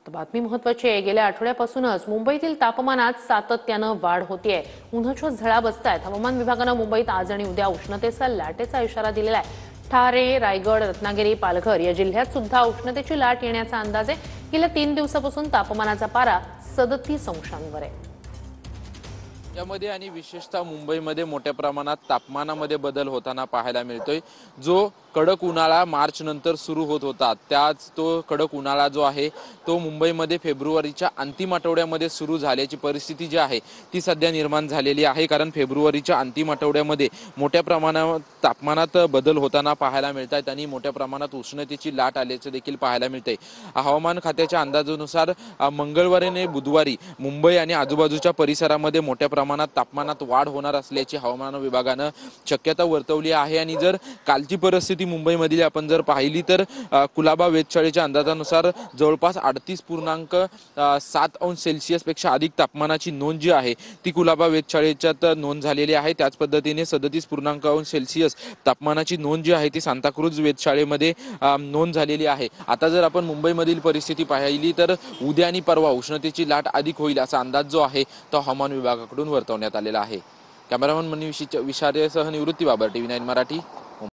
तर बातमी महत्त्वाची आहे। गेल्या आठवड्यापासूनच मुंबईतील तापमानात सातत्यानं वाढ होतीये। उन्हाच्या झळा बसतायत। हवामान विभागानं मुंबईत आज आणि उद्या उष्णतेचा लाटेचा इशारा दिलेला आहे। ठाणे, रायगड, रत्नागिरी, पालघर या जिल्ह्यात सुद्धा उष्णतेची लाट येण्याचा अंदाज आहे। गेल्या 3 दिवसापासून तापमानाचा पारा 37 अंशांवर आहे। यामध्ये आणि विशेषतः मुंबईमध्ये मोठ्या प्रमाणात तापमानामध्ये बदल होताना पाहायला मिळतोय। जो कडक उन्हाळा मार्च नंतर सुरू होत होता, त्याच तो कडक उन्हाळा जो आहे तो मुंबईमध्ये फेब्रुवारीच्या अंतिम आठवड्यामध्ये सुरू झाल्याची परिस्थिती जी आहे ती सध्या निर्माण झालेली आहे। कारण फेब्रुवारीच्या अंतिम आठवड्यामध्ये मोठ्या प्रमाणात तापमानात बदल होताना पाहायला मिळतात आणि मोठ्या प्रमाणात उष्णतेची लाट आल्याचे देखील पाहायला मिळते। हवामान खात्याच्या अंदाजानुसार मंगळवारी आणि बुधवारी मुंबई आणि आजूबाजूच्या परिसरामध्ये मोठ्या प्रमाणात तापमानात वाढ होणार असल्याची हवामान विभागानं शक्यता वर्तवली आहे। आणि जर कालची परिस्थिती मुंबईमधली आपण जर पाहिली तर कुलाबा वेधशाळेच्या अंदाजानुसार जवळपास 38.7 अंश सेल्सिअस पेक्षा अधिक तापमानाची नोंद जी आहे ती कुलाबा वेधशाळेच्यात नोंद झालेली आहे। त्याच पद्धतीने 37 अंश सेल्सिअस तापमानाची नोंद जी आहे ती सांताक्रूज वेधशाळेमध्ये नोंद झालेली आहे। आता जर आपण मुंबईमधील परिस्थिती पाहिली तर उद्या आणि परवा उष्णतेची लाट अधिक होईल असा अंदाज जो आहे तो हवामान विभागाकडून वर्तवण्यात आलेला आहे। कॅमेरामन मनीष विशारेसह निवृत्ती बाबर, TV9 मराठी।